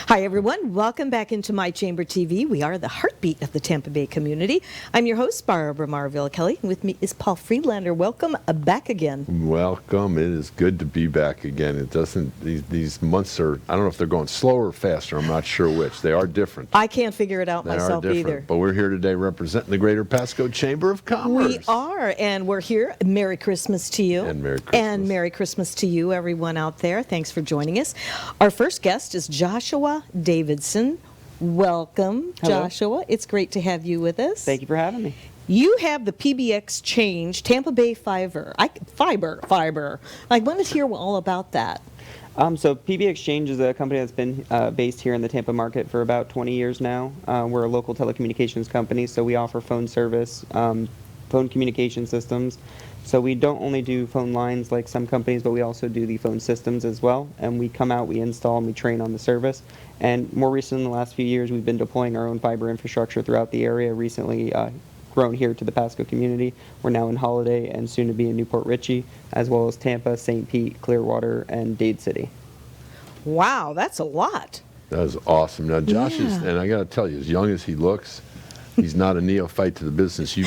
Hi, everyone. Welcome back into My Chamber TV. We are the heartbeat of the Tampa Bay community. I'm your host, Barbara Marville Kelly. With me is Paul Friedlander. Welcome back again. Welcome. It is good to be back again. It doesn't, these months are, I don't know if they're going slower or faster. I'm not sure which. They are different. I can't figure it out myself either. But we're here today representing the Greater Pasco Chamber of Commerce. We are, and we're here. Merry Christmas to you. And Merry Christmas. And Merry Christmas to you, everyone out there. Thanks for joining us. Our first guest is Joshua Davidson. Welcome, Hello. Joshua. It's great to have you with us. Thank you for having me. You have the PBX-Change Tampa Bay Fiber. Fiber. I want to hear all about that. So PBX-Change is a company that's been based here in the Tampa market for about 20 years now. We're a local telecommunications company, so we offer phone service, phone communication systems. So we don't only do phone lines like some companies, but we also do the phone systems as well. And we come out, we install, and we train on the service. And more recently, in the last few years, we've been deploying our own fiber infrastructure throughout the area. Recently grown here to the Pasco community. We're now in Holiday and soon to be in Newport Richey, as well as Tampa, St. Pete, Clearwater, and Dade City. Wow, that's a lot. That is awesome. Now, Josh is, and I got to tell you, as young as he looks, he's not a neophyte to the business.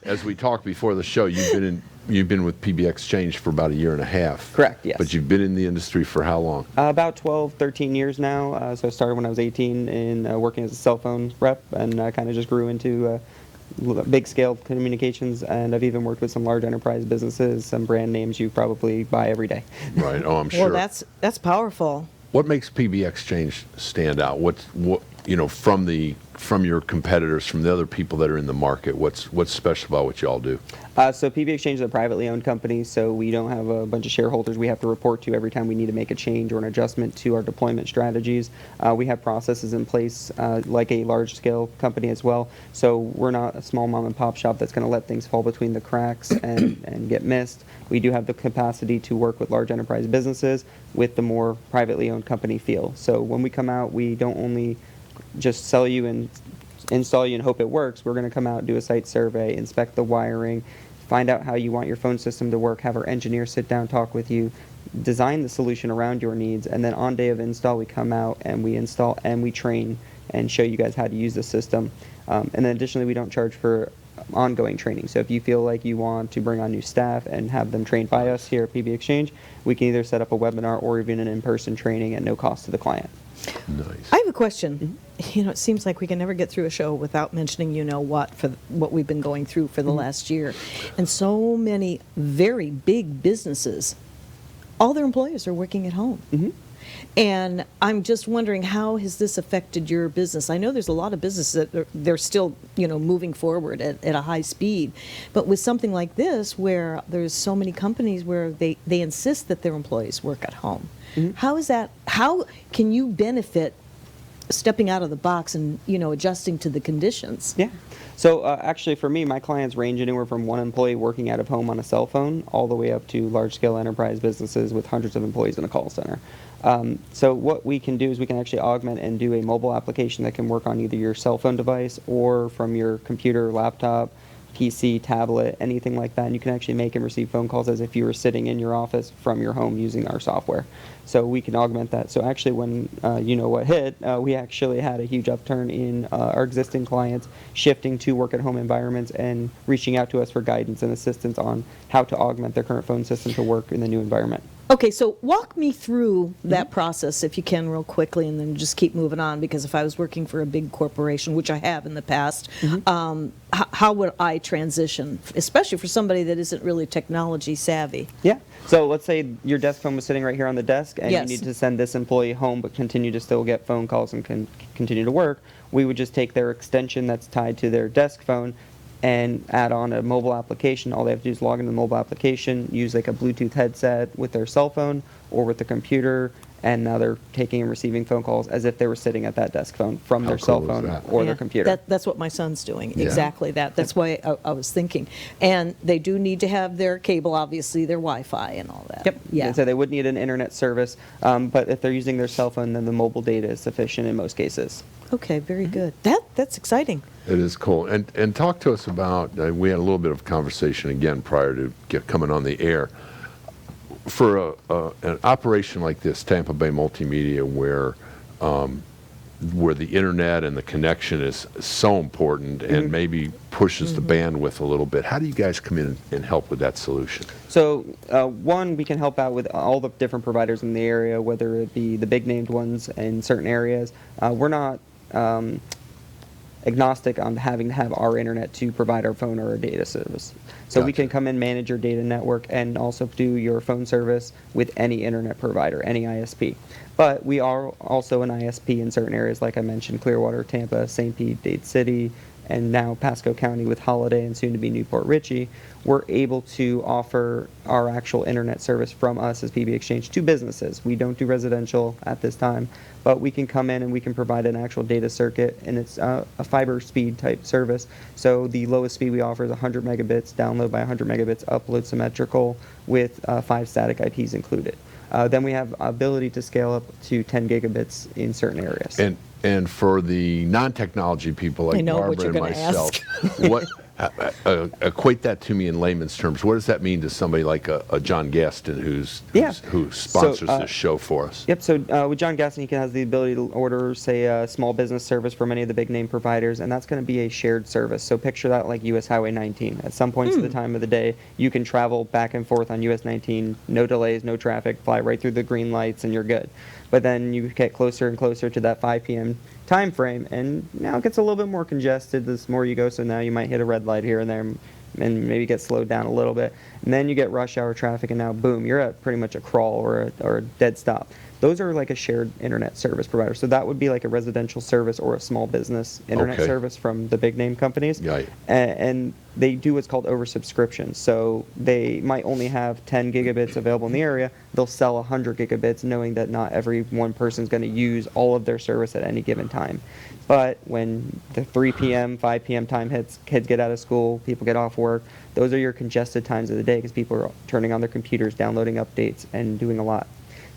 As we talked before the show, you've been with PBX-Change for about a year and a half. Correct, yes. But you've been in the industry for how long? About 12, 13 years now. So I started when I was 18 in working as a cell phone rep, and kind of just grew into big scale communications, and I've even worked with some large enterprise businesses, some brand names you probably buy every day. Right. Oh, I'm sure. Well, that's powerful. What makes PBX-Change stand out? What from your competitors, from the other people that are in the market, what's special about what y'all do? So PBX-Change is a privately owned company, so we don't have a bunch of shareholders we have to report to every time we need to make a change or an adjustment to our deployment strategies. We have processes in place like a large-scale company as well, so we're not a small mom-and-pop shop that's going to let things fall between the cracks and get missed. We do have the capacity to work with large enterprise businesses with the more privately owned company feel. So when we come out, we don't only just sell you and install you and hope it works. We're going to come out, do a site survey, inspect the wiring, find out how you want your phone system to work, have our engineer sit down, talk with you, design the solution around your needs, and then on day of install we come out and we install and we train and show you guys how to use the system. And then additionally, we don't charge for ongoing training. So if you feel like you want to bring on new staff and have them trained by us here at PBX-Change, we can either set up a webinar or even an in-person training at no cost to the client. Nice. I have a question. It seems like we can never get through a show without mentioning what we've been going through for the last year. And so many very big businesses, all their employees are working at home. And I'm just wondering, how has this affected your business? I know there's a lot of businesses that they're still, moving forward at a high speed. But with something like this, where there's so many companies where they insist that their employees work at home, how can you benefit stepping out of the box and, adjusting to the conditions? Yeah. So actually for me, my clients range anywhere from one employee working out of home on a cell phone all the way up to large-scale enterprise businesses with hundreds of employees in a call center. So what we can do is we can actually augment and do a mobile application that can work on either your cell phone device or from your computer, laptop, PC, tablet, anything like that. And you can actually make and receive phone calls as if you were sitting in your office from your home using our software. So we can augment that. So actually when what hit, we actually had a huge upturn in our existing clients shifting to work at home environments and reaching out to us for guidance and assistance on how to augment their current phone system to work in the new environment. Okay, so walk me through that process, if you can, real quickly, and then just keep moving on, because if I was working for a big corporation, which I have in the past, how would I transition, especially for somebody that isn't really technology savvy? Yeah. So let's say your desk phone was sitting right here on the desk, and Yes. you need to send this employee home but continue to still get phone calls and continue to work. We would just take their extension that's tied to their desk phone and add on a mobile application. All they have to do is log into the mobile application, use like a Bluetooth headset with their cell phone or with the computer, and now they're taking and receiving phone calls as if they were sitting at that desk phone from their cell phone or their computer. That's what my son's doing, exactly that. That's why I was thinking. And they do need to have their cable, obviously, their Wi-Fi and all that. Yep. Yeah. And so they would need an internet service, but if they're using their cell phone, then the mobile data is sufficient in most cases. Okay, very good. That's exciting. It is cool. And talk to us about, we had a little bit of conversation again prior to coming on the air. For an operation like this, Tampa Bay Multimedia, where where the internet and the connection is so important and maybe pushes the bandwidth a little bit. How do you guys come in and help with that solution? So, one, we can help out with all the different providers in the area, whether it be the big named ones in certain areas. We're not agnostic on having to have our internet to provide our phone or our data service. So we can come in, manage your data network, and also do your phone service with any internet provider, any ISP. But we are also an ISP in certain areas, like I mentioned, Clearwater, Tampa, St. Pete, Dade City, and now Pasco County with Holiday and soon to be Newport Richey. We're able to offer our actual internet service from us as PBX-Change to businesses. We don't do residential at this time, but we can come in and we can provide an actual data circuit, and it's a fiber speed type service. So the lowest speed we offer is 100 megabits, download by 100 megabits, upload symmetrical with 5 static IPs included. Then we have ability to scale up to 10 gigabits in certain areas. And for the non-technology people like Barbara and myself, what equate that to me in layman's terms. What does that mean to somebody like a John Gaston who sponsors this show for us? Yep. So with John Gaston, he has the ability to order, say, a small business service from any of the big name providers, and that's going to be a shared service. So picture that like US Highway 19. At some points of the time of the day, you can travel back and forth on US 19, no delays, no traffic, fly right through the green lights, and you're good. But then you get closer and closer to that 5 p.m. time frame, and now it gets a little bit more congested the more you go. So now you might hit a red light here and there, and maybe get slowed down a little bit. And then you get rush hour traffic, and now boom, you're at pretty much a crawl or a dead stop. Those are like a shared internet service provider. So that would be like a residential service or a small business internet service from the big name companies. Right. And they do what's called oversubscription. So they might only have 10 gigabits available in the area. They'll sell 100 gigabits knowing that not every one person is going to use all of their service at any given time. But when the 3 p.m., 5 p.m. time hits, kids get out of school, people get off work, those are your congested times of the day because people are turning on their computers, downloading updates, and doing a lot.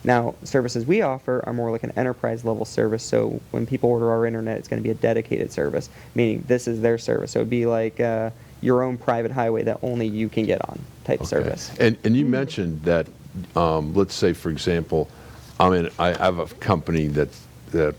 Now, services we offer are more like an enterprise level service. So when people order our internet, it's going to be a dedicated service, meaning this is their service. So it would be like your own private highway that only you can get on type service. And you mentioned that, let's say, for example, I have a company that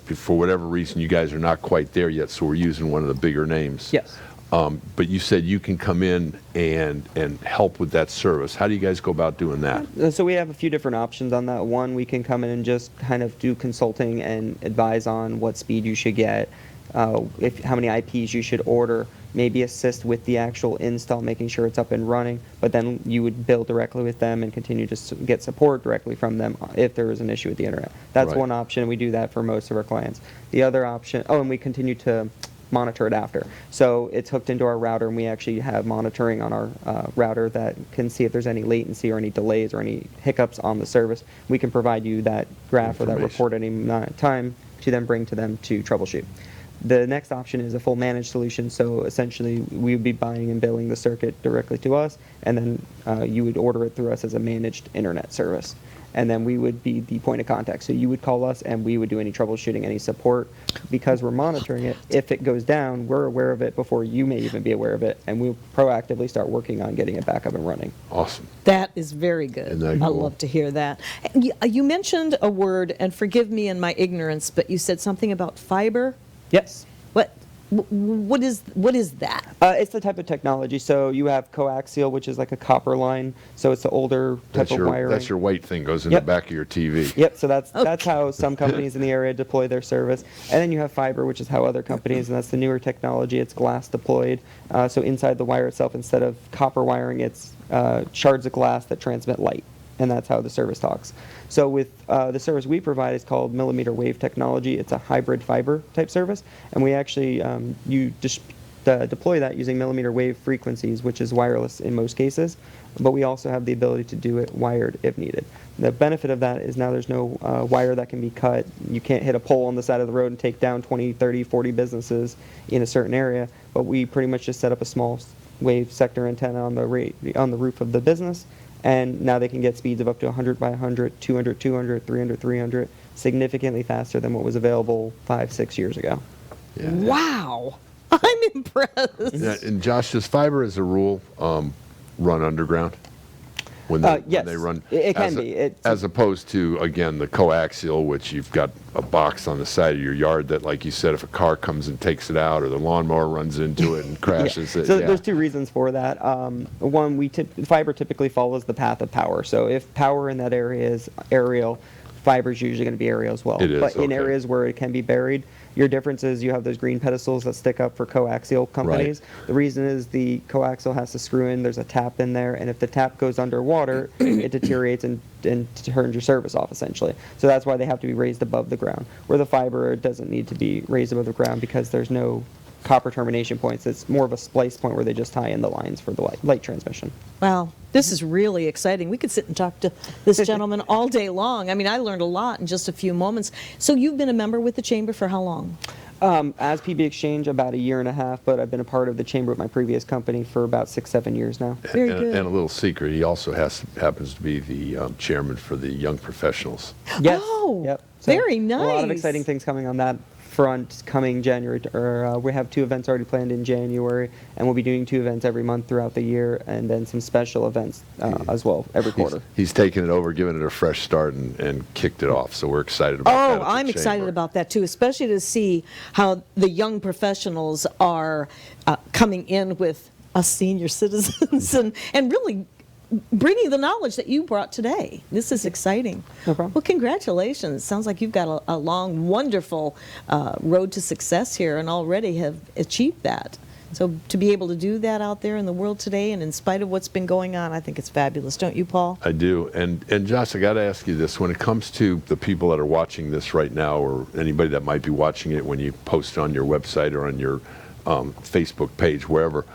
for whatever reason you guys are not quite there yet, so we're using one of the bigger names. Yes. But you said you can come in and help with that service. How do you guys go about doing that? So we have a few different options on that. One, we can come in and just kind of do consulting and advise on what speed you should get, how many IPs you should order, maybe assist with the actual install, making sure it's up and running, but then you would bill directly with them and continue to get support directly from them if there is an issue with the internet. That's one option, and we do that for most of our clients. The other option, and we continue to monitor it after. So it's hooked into our router, and we actually have monitoring on our router that can see if there's any latency or any delays or any hiccups on the service. We can provide you that graph or that report at any time to then bring to them to troubleshoot. The next option is a full managed solution. So essentially, we would be buying and billing the circuit directly to us, and then you would order it through us as a managed internet service. And then we would be the point of contact. So you would call us, and we would do any troubleshooting, any support. Because we're monitoring it, if it goes down, we're aware of it before you may even be aware of it, and we'll proactively start working on getting it back up and running. Awesome. That is very good. Isn't that I cool? love to hear that. You mentioned a word, and forgive me in my ignorance, but you said something about fiber? Yes. What is that? It's the type of technology. So you have coaxial, which is like a copper line. So it's the older type of wiring. That's your white thing goes in the back of your TV. Yep. So that's how some companies in the area deploy their service. And then you have fiber, which is how other companies, and that's the newer technology. It's glass deployed. So inside the wire itself, instead of copper wiring, it's shards of glass that transmit light. And that's how the service talks. So with the service we provide is called millimeter wave technology. It's a hybrid fiber type service, and we actually deploy that using millimeter wave frequencies, which is wireless in most cases, but we also have the ability to do it wired if needed. The benefit of that is now there's no wire that can be cut. You can't hit a pole on the side of the road and take down 20, 30, 40 businesses in a certain area, but we pretty much just set up a small wave sector antenna on the roof of the business, and now they can get speeds of up to 100 by 100, 200, 200, 300, 300, significantly faster than what was available 5-6 years ago. Yeah. Wow. I'm impressed. Yeah, and Josh, does fiber as a rule run underground? when Yes, they run. it can be. As opposed to, again, the coaxial, which you've got a box on the side of your yard that, like you said, if a car comes and takes it out or the lawnmower runs into it and crashes it. So there's two reasons for that. One, fiber typically follows the path of power. So if power in that area is aerial, fiber is usually going to be aerial as well. It is, but in okay. areas where it can be buried, your difference is you have those green pedestals that stick up for coaxial companies. Right. The reason is the coaxial has to screw in, there's a tap in there, and if the tap goes underwater, it deteriorates and turns your service off, essentially. So that's why they have to be raised above the ground. Where the fiber doesn't need to be raised above the ground because there's no copper termination points. It's more of a splice point where they just tie in the lines for the light transmission. Wow, this is really exciting. We could sit and talk to this gentleman all day long. I mean, I learned a lot in just a few moments. So you've been a member with the Chamber for how long? As PBX-Change, about a year and a half, but I've been a part of the Chamber with my previous company for about 6-7 years now. Very and, good. and a little secret, he also happens to be the chairman for the Young Professionals. Yes. Oh, Yep. very A lot of nice. exciting things coming on that front coming January. We have 2 events already planned in January, and we'll be doing 2 events every month throughout the year, and then some special events as well every quarter. He's taken it over, given it a fresh start, and kicked it off. So we're excited about that. Oh, at the I'm excited Chamber. about that too, especially to see how the young professionals are coming in with us senior citizens and really bringing the knowledge that you brought today. This is exciting. No problem. Well, congratulations. Sounds like you've got a long, wonderful road to success here and already have achieved that. So to be able to do that out there in the world today and in spite of what's been going on, I think it's fabulous. Don't you, Paul? I do. And Josh, I got to ask you this. When it comes to the people that are watching this right now, or anybody that might be watching it when you post it on your website or on your Facebook page, wherever,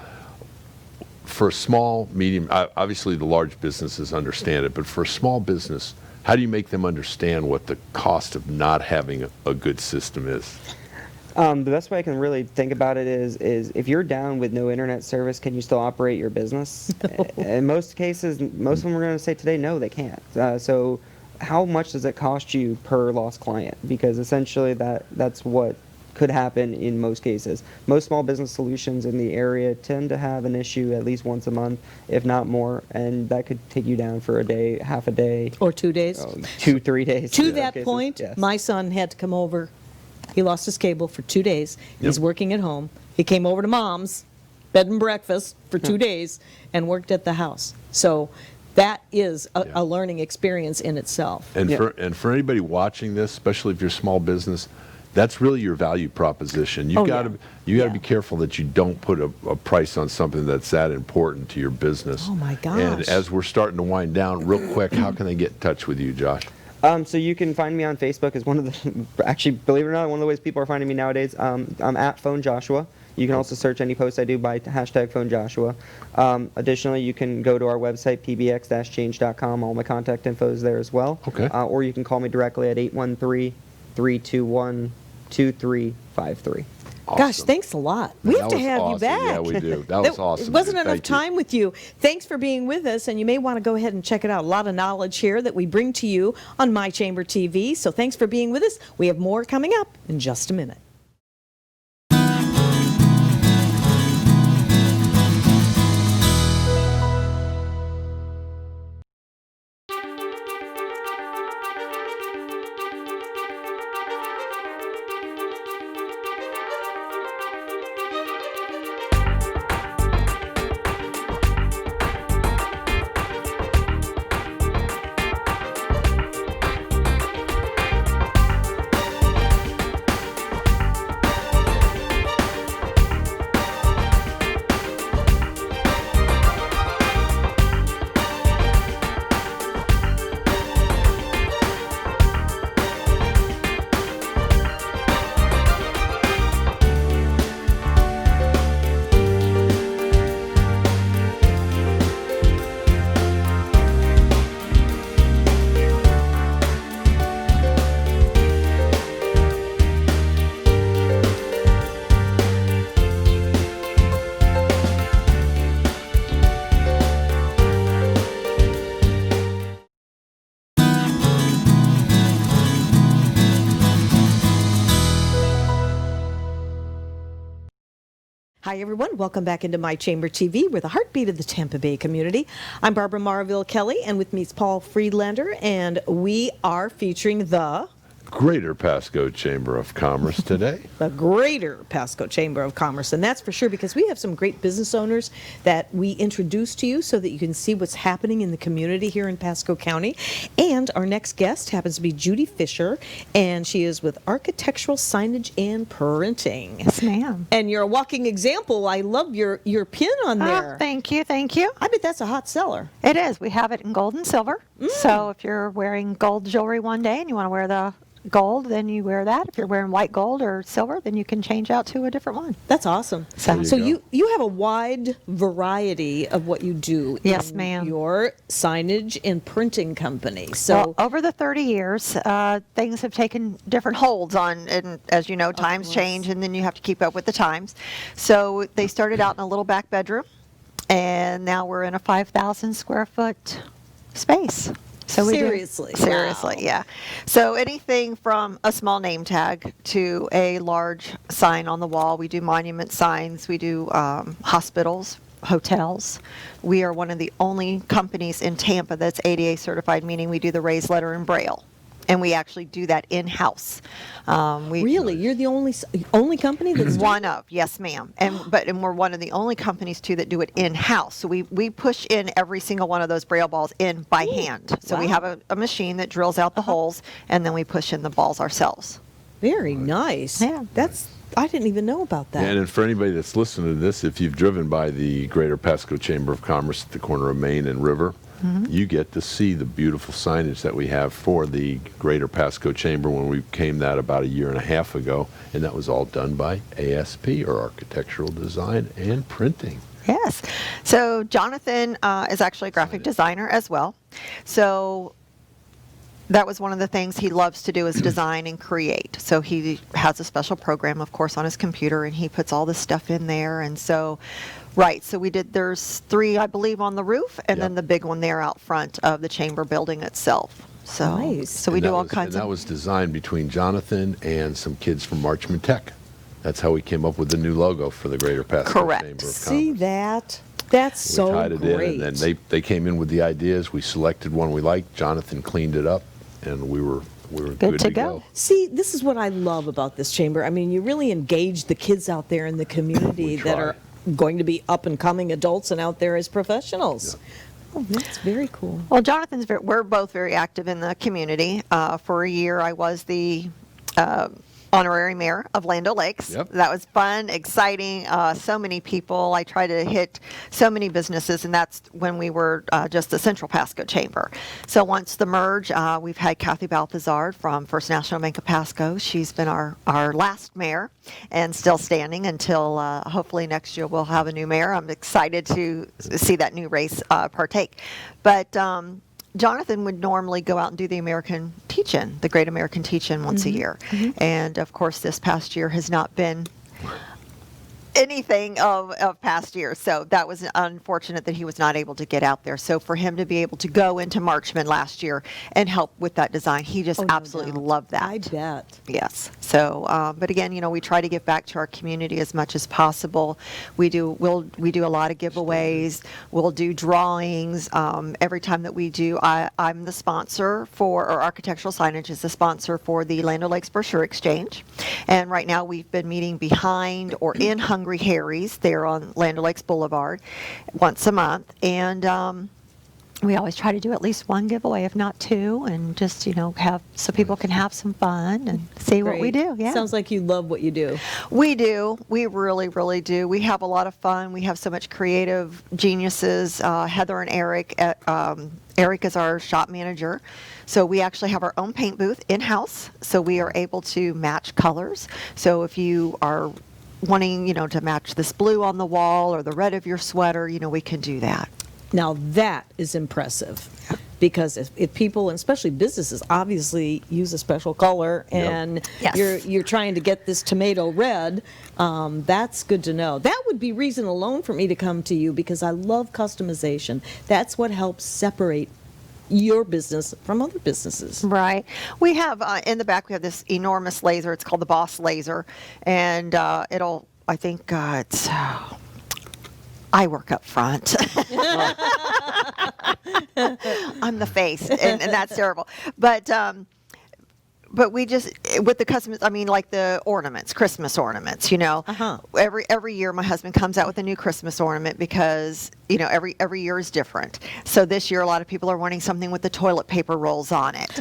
for a small, medium, obviously the large businesses understand it, but for a small business, how do you make them understand what the cost of not having a good system is? The best way I can really think about it is if you're down with no internet service, can you still operate your business? In most cases, most of them are going to say today, no, they can't. So how much does it cost you per lost client? Because essentially that's what could happen in most cases. Most small business solutions in the area tend to have an issue at least once a month, if not more, and that could take you down for a day, half a day. Or 2 days? 2-3 days. To in some that cases. point, Yes. my son had to come over. He lost his cable for 2 days. He's working at home. He came over to Mom's bed and breakfast for 2 days and worked at the house. So that is a learning experience in itself. And Yeah. for anybody watching this, especially if you're a small business, that's really your value proposition. You've got to be careful that you don't put a price on something that's that important to your business. Oh, my gosh. And as we're starting to wind down, real quick, how can they get in touch with you, Josh? So you can find me on Facebook as one of the, actually, believe it or not, one of the ways people are finding me nowadays. I'm at Phone Joshua. You can also search any post I do by hashtag Phone Joshua. Additionally, you can go to our website, pbx-change.com. All my contact info is there as well. Okay. Or you can call me directly at 813-321-2353. Awesome. Gosh, thanks a lot. We have That to was have you awesome. back. Yeah, we do. That was awesome. It wasn't dude. enough Thank you. time with you. Thanks for being with us, and you may want to go ahead and check it out. A lot of knowledge here that we bring to you on My Chamber TV. So thanks for being with us. We have more coming up in just a minute. Hi, everyone. Welcome back into My Chamber TV. We're the heartbeat of the Tampa Bay community. I'm Barbara Marville Kelly, and with me is Paul Friedlander, and we are featuring the Greater Pasco Chamber of Commerce today. the Greater Pasco Chamber of Commerce, and that's for sure because we have some great business owners that we introduce to you so that you can see what's happening in the community here in Pasco County. And our next guest happens to be Judy Fisher, and she is with Architectural Signage and Printing. Yes, ma'am. And you're a walking example. I love your pin on there. Oh, thank you, thank you. I bet that's a hot seller. It is. We have it in gold and silver. So if you're wearing gold jewelry one day and you want to wear the gold, then you wear that. If you're wearing white gold or silver, then you can change out to a different one. That's awesome. There So you go. you have a wide variety of what you do. Yes, in ma'am. Your signage and printing company. So Well, over the 30 years, things have taken different holds on, and as you know, times course. change, and then you have to keep up with the times. So they started out in a little back bedroom, and now we're in a 5,000 square foot space. So we do- Seriously? seriously, Wow. yeah. So anything from a small name tag to a large sign on the wall. We do monument signs. We do hospitals, hotels. We are one of the only companies in Tampa that's ADA certified, meaning we do the raised letter in Braille. And we actually do that in-house. really, you're the only company that's doing One of, yes, ma'am. And we're one of the only companies too that do it in-house. So we push in every single one of those Braille balls in by hand. So we wow. have a machine that drills out the holes, and then we push in the balls ourselves. very nice. Yeah. I didn't even know about that. And for anybody that's listening to this, if you've driven by the Greater Pasco Chamber of Commerce at the corner of Main and River, you get to see the beautiful signage that we have for the Greater Pasco Chamber when we came that about a year and a half ago, and that was all done by ASP, or Architectural Design and Printing. Yes. So Jonathan is actually a graphic designer as well. So that was one of the things he loves to do is design and create. So he has a special program, of course, on his computer, and he puts all this stuff in there. And so, right, so there's 3, I believe, on the roof, and then Yep. the big one there out front of the chamber building itself. So, Nice. so we And do that all was- kinds and that of. was designed between Jonathan and some kids from Marchman Tech. That's how we came up with the new logo for the Greater Pasco Correct. Chamber of See Commerce. that? That's We so tied it great. in, and then they came in with the ideas. We selected one we liked. Jonathan cleaned it up, and we were good to go. See, this is what I love about this chamber. I mean, you really engage the kids out there in the community We that try. are going to be up and coming adults and out there as professionals. Oh, that's very cool. Well, we're both very active in the community. For a year, I was the honorary mayor of Land O'Lakes. Yep. That was fun, exciting. So many people. I try to hit so many businesses, and that's when we were just the Central Pasco Chamber. So once the merge, we've had Kathy Balthazar from First National Bank of Pasco. She's been our last mayor and still standing until hopefully next year we'll have a new mayor. I'm excited to see that new race partake. But Jonathan would normally go out and do the American Teach-In, the Great American Teach-In once a year. And of course, this past year has not been anything of past years. So that was unfortunate that he was not able to get out there. So for him to be able to go into Marchman last year and help with that design, he just Oh, no absolutely doubt. loved that. I bet. Yes. So, but again, we try to give back to our community as much as possible. We do a lot of giveaways. We'll do drawings. Every time that we do, I'm the sponsor or Architectural Signage is the sponsor for the Land O'Lakes Brochure Exchange. And right now we've been meeting behind or in Hungry Harry's there on Land O'Lakes Boulevard once a month. And we always try to do at least one giveaway, if not 2, and just, have so people can have some fun and see what we Great. do. Yeah. Sounds like you love what you do. We do. We really, really do. We have a lot of fun. We have so much creative geniuses. Heather and Eric. Eric is our shop manager. So we actually have our own paint booth in-house. So we are able to match colors. So if you are wanting, to match this blue on the wall or the red of your sweater, we can do that. Now that is impressive because if people, and especially businesses, obviously use a special color and Yes. you're trying to get this tomato red, that's good to know. That would be reason alone for me to come to you because I love customization. That's what helps separate your business from other businesses. Right. We have in the back, we have this enormous laser. It's called the Boss Laser, and it'll I think it's. I work up front. I'm the face, and that's terrible. But we just, with the customers, I mean, like the ornaments, Christmas ornaments, you know. Uh-huh. Every year my husband comes out with a new Christmas ornament because, you know, every year is different. So this year a lot of people are wanting something with the toilet paper rolls on it.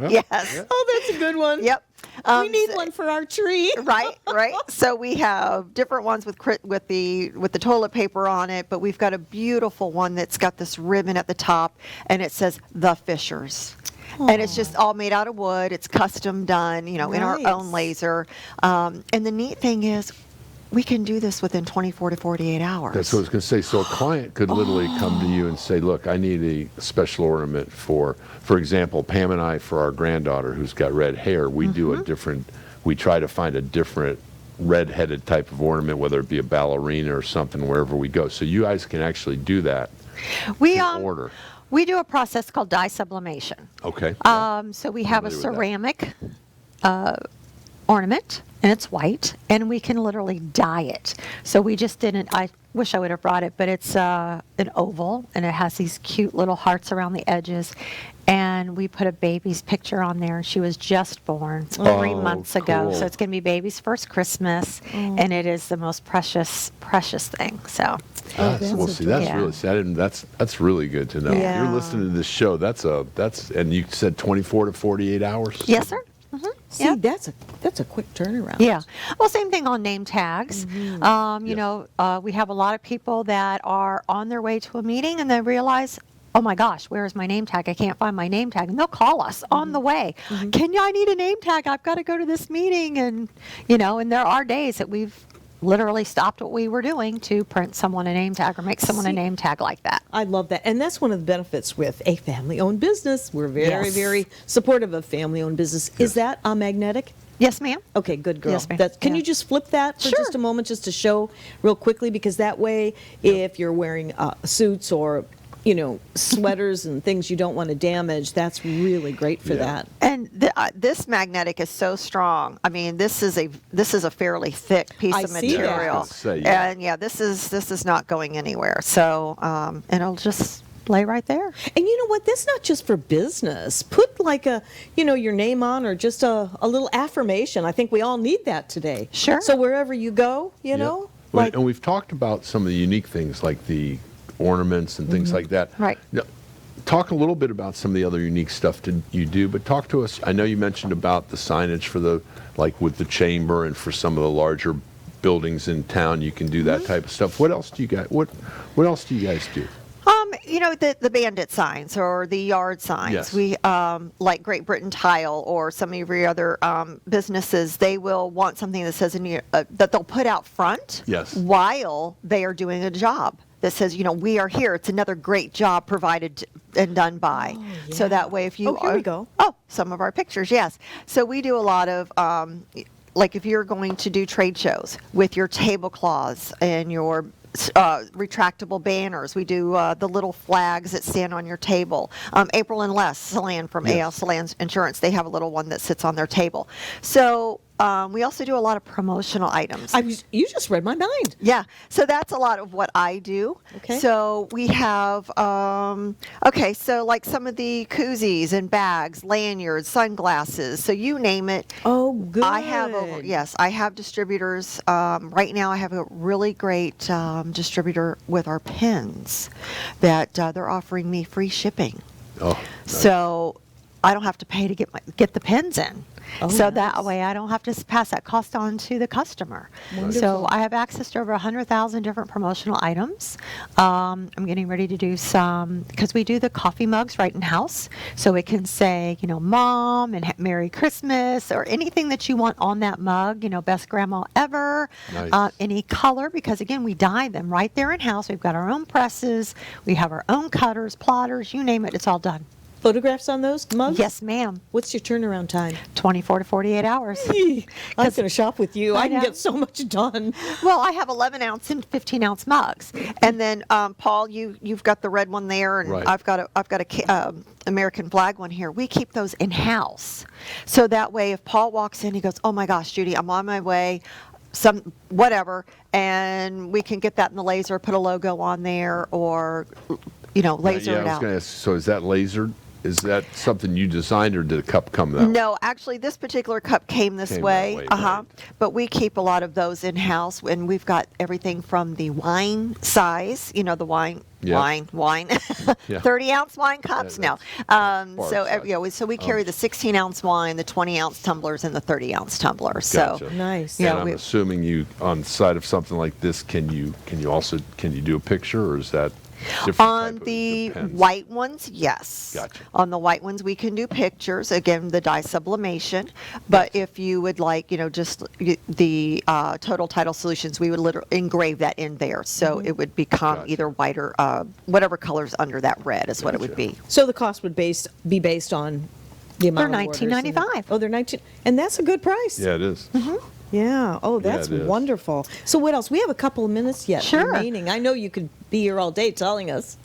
Yes. Oh, that's a good one. Yep. We need one for our tree. Right. So we have different ones with the toilet paper on it, but we've got a beautiful one that's got this ribbon at the top, and it says The Fishers. And it's just all made out of wood. It's custom done, you know, in our own Nice. laser. And the neat thing is, we can do this within 24 to 48 hours. That's what I was going to say. So a client could literally come to you and say, look, I need a special ornament for example, Pam and I, for our granddaughter who's got red hair, we do a different, we try to find a different red-headed type of ornament, whether it be a ballerina or something, wherever we go. So you guys can actually do that We in order. we do a process called dye sublimation. Okay. So we have a Familiar with that. ceramic ornament, and it's white, and we can literally dye it. So we just didn't. I wish I would have brought it, but it's an oval, and it has these cute little hearts around the edges. And we put a baby's picture on there. She was just born 3 months ago, cool. so it's going to be baby's first Christmas, and it is the most precious thing. So. Well, see, that's Yeah. really sad, and that's really good to know. If Yeah. you're listening to this show, and you said 24 to 48 hours. Yes, sir. See, Yep. that's a quick turnaround. Yeah. Well, same thing on name tags. You know, we have a lot of people that are on their way to a meeting and they realize, oh my gosh, where is my name tag? I can't find my name tag. And they'll call us on the way. I need a name tag. I've got to go to this meeting. And, you know, and there are days that we've literally stopped what we were doing to print someone a name tag or make someone a See, name tag like that. I love that. And that's one of the benefits with a family-owned business. We're very, Yes. very supportive of family-owned business. Is that magnetic? Yes, ma'am. Okay, good girl. Yes, ma'am. Can Yeah. you just flip that for Sure. just a moment, just to show real quickly? Because that way, if you're wearing suits or, you know, sweaters and things you don't want to damage, that's really great for that. And this magnetic is so strong. I mean, this is a fairly thick piece I of see that. material, Yeah, I was gonna say, yeah. and yeah, this is not going anywhere. So, and it'll just lay right there. And you know what? That's not just for business. Put like your name on, or just a little affirmation. I think we all need that today. Sure. So wherever you go, you Yep. know, Well, like and we've talked about some of the unique things like the ornaments and things like that. Right. Now, talk a little bit about some of the other unique stuff you do, but talk to us. I know you mentioned about the signage for like with the chamber and for some of the larger buildings in town, you can do that type of stuff. What else do you guys? What else do you guys do? You know, the bandit signs or the yard signs. Yes. We, like Great Britain Tile or some of your other businesses, they will want something that says that they'll put out front Yes. while they are doing a job that says, you know, we are here. It's another great job provided and done by. So yeah. that way, if you Here we go. Oh, some of our pictures, yes. So we do a lot of like if you're going to do trade shows with your tablecloths and your retractable banners. We do the little flags that stand on your table. April and Les Salan from AL Salan Insurance, they have a little one that sits on their table. So we also do a lot of promotional items. You just read my mind. Yeah, so that's a lot of what I do. Okay. So we have, so like some of the koozies and bags, lanyards, sunglasses, so you name it. Oh, good. I have distributors. Right now I have a really great distributor with our pens that they're offering me free shipping. Oh, nice. So I don't have to pay to get the pens in. Oh, So nice. that way I don't have to pass that cost on to the customer. Wonderful. So I have access to over 100,000 different promotional items. I'm getting ready to do some, because we do the coffee mugs right in house. So it can say, you know, Mom and Merry Christmas or anything that you want on that mug, you know, best grandma ever, Nice. any color, because again, we dye them right there in house. We've got our own presses. We have our own cutters, plotters, you name it, it's all done. photographs on those mugs? Yes, ma'am. What's your turnaround time? 24 to 48 hours. I'm going to shop with you. I can know. get so much done. Well, I have 11-ounce and 15-ounce mugs, and then Paul, you've got the red one there, and Right. I've got a American flag one here. We keep those in house, so that way, if Paul walks in, he goes, "Oh my gosh, Judy, I'm on my way." Some whatever, and we can get that in the laser, put a logo on there, or laser yeah, it I was out. going to ask, so is that lasered? Is that something you designed, or did a cup come that way? No, actually, this particular cup came this Came that way. way, Uh-huh. right. But we keep a lot of those in house, and we've got everything from the wine size, the wine, Yeah. wine, Yeah. 30-ounce wine cups. Yeah, No, bar so size. so we carry the 16-ounce wine, the 20-ounce tumblers, and the 30-ounce tumblers. Gotcha. So Nice. Yeah, And I'm we- assuming you, on the side of something like this, can you do a picture, or is that different on type of- the depends? white ones, yes. Gotcha. On the white ones, we can do pictures. Again, the dye sublimation. But if you would like, just the Total Title Solutions, we would literally engrave that in there. So it would become Gotcha. either white or whatever color's under that red is what it would Gotcha. be. So the cost would be based on the amount They're of orders and- $19.95. Oh, they're 19, and that's a good price. Yeah, it is. Yeah. Oh, Yeah, that's it is. wonderful. So what else? We have a couple of minutes yet Sure. remaining. I know you could be here all day telling us.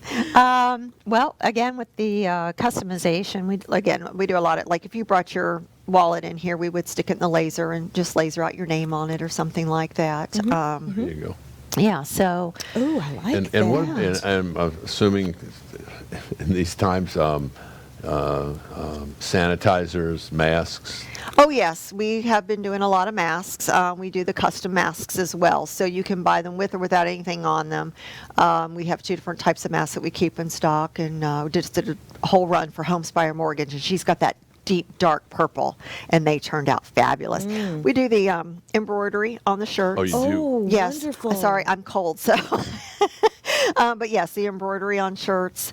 Well, again, with the customization, we do a lot of, like if you brought your wallet in here, we would stick it in the laser and just laser out your name on it or something like that. There you go. Yeah, so Oh, I like And that. I'm assuming in these times, sanitizers, masks. Oh, yes, we have been doing a lot of masks. We do the custom masks as well, so you can buy them with or without anything on them. We have 2 different types of masks that we keep in stock, and we just did a whole run for Homespire Mortgage, and she's got that deep, dark purple, and they turned out fabulous. We do the embroidery on the shirts. Oh, you do? Oh, Yes. wonderful. Sorry, I'm cold, so. But yes, the embroidery on shirts.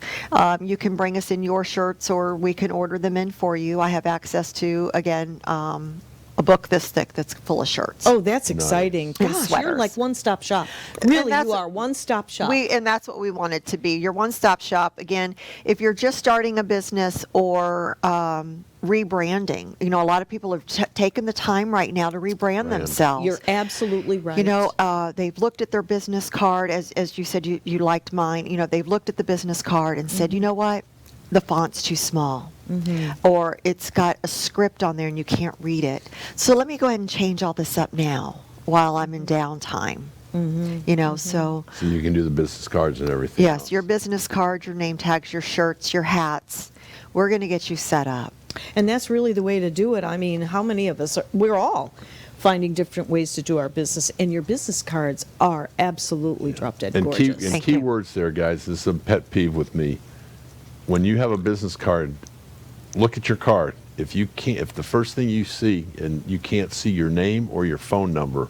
You can bring us in your shirts, or we can order them in for you. I have access to, again, a book this thick that's full of shirts. Oh, that's exciting. And Gosh, you're sweaters. like one-stop shop. Really, that's- you are one-stop shop. And that's what we want it to be. Your one-stop shop. Again, if you're just starting a business or rebranding, a lot of people have taken the time right now to rebrand themselves. You're absolutely right. They've looked at their business card, as you said, you liked mine. They've looked at the business card and said, you know what, the font's too small. Or it's got a script on there and you can't read it. So let me go ahead and change all this up now while I'm in downtime. So So you can do the business cards and everything. yes, else. your business cards, your name tags, your shirts, your hats. We're going to get you set up. And that's really the way to do it. I mean, how many of us we're all finding different ways to do our business, and your business cards are absolutely drop dead And gorgeous. Thank you. keywords there, guys. This is a pet peeve with me. When you have a business card, look at your card. If the first thing you see and you can't see your name or your phone number,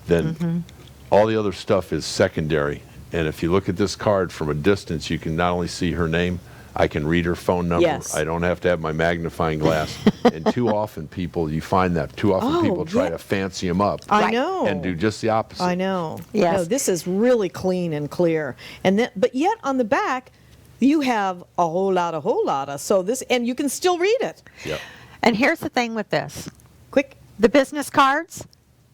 then all the other stuff is secondary. And if you look at this card from a distance, you can not only see her name, I can read her phone number. Yes. I don't have to have my magnifying glass. And too often you find that Oh, people try yeah. to fancy them up I Right. know. and do just the opposite. I know. Yes. No, this is really clean and clear. And then, but yet on the back, you have a whole lot of. So this, and you can still read it. Yep. And here's the thing with this. Quick, The business cards,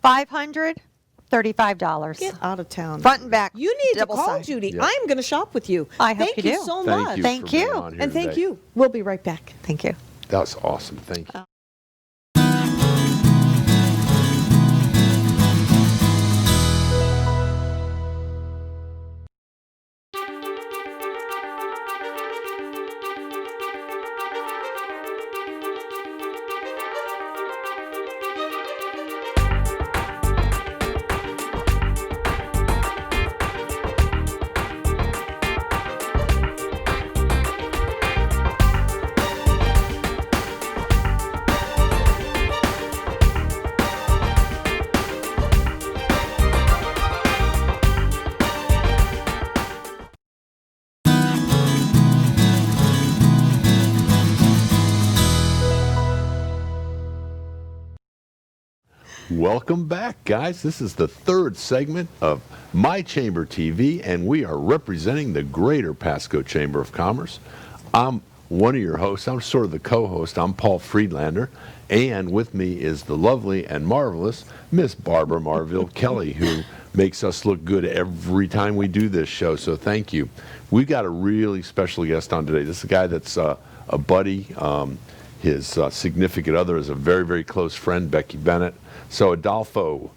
$535. get out of town. Front and back. You need to double call side. Judy. Yep. I'm going to shop with you. I hope Thank you do. so Thank much. you Thank for being you. on here And thank today. you. We'll be right back. Thank you. That's awesome. Thank you. Welcome back, guys. This is the third segment of My Chamber TV, and we are representing the Greater Pasco Chamber of Commerce. I'm one of your hosts. I'm sort of the co-host. I'm Paul Friedlander. And with me is the lovely and marvelous Miss Barbara Marville Kelly, who makes us look good every time we do this show. So thank you. We've got a really special guest on today. This is a guy that's a buddy. His significant other is a very, very close friend, Becky Bennett. So Adolfo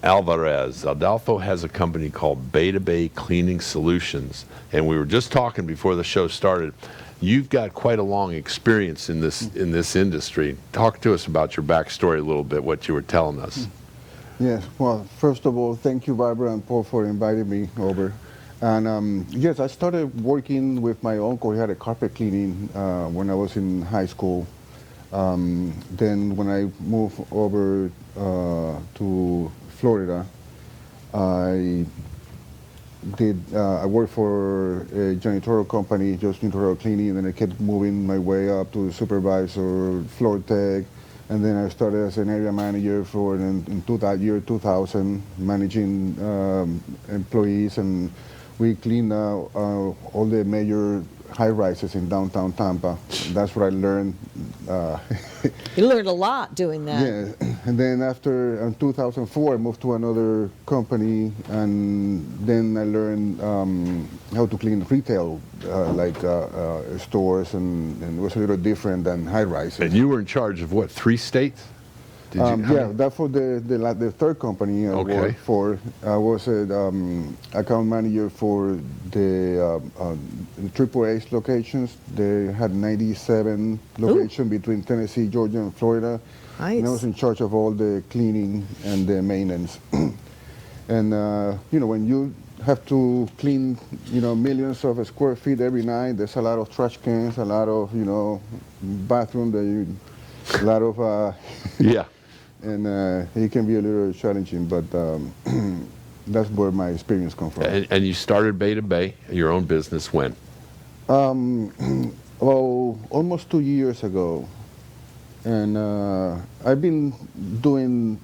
Alvarez. Adolfo has a company called Beta Bay Cleaning Solutions. And we were just talking before the show started. You've got quite a long experience in this industry. Talk to us about your backstory a little bit, what you were telling us. Yes, well, first of all, thank you, Barbara and Paul, for inviting me over. And yes, I started working with my uncle. He had a carpet cleaning when I was in high school. Then when I moved over to Florida, I worked for a janitorial company, just janitorial cleaning, and then I kept moving my way up to supervisor, floor tech, and then I started as an area manager for in 2000, managing employees, and we cleaned all the major high-rises in downtown Tampa. That's what I learned. You learned a lot doing that. Yeah, and then after in 2004, I moved to another company, and then I learned how to clean retail, like stores, and it was a little different than high-rises. And you were in charge of what, 3 states? Yeah, that's for the third company I worked for. I was an account manager for the Triple H locations. They had 97 locations between Tennessee, Georgia, and Florida. Nice. And I was in charge of all the cleaning and the maintenance. And you know, when you have to clean, you know, millions of square feet every night, there's a lot of trash cans, a lot of, you know, bathroom, a lot of Yeah. And it can be a little challenging, but that's where my experience comes from. And you started Beta Bay, your own business, when? Well, almost 2 years ago. And I've been doing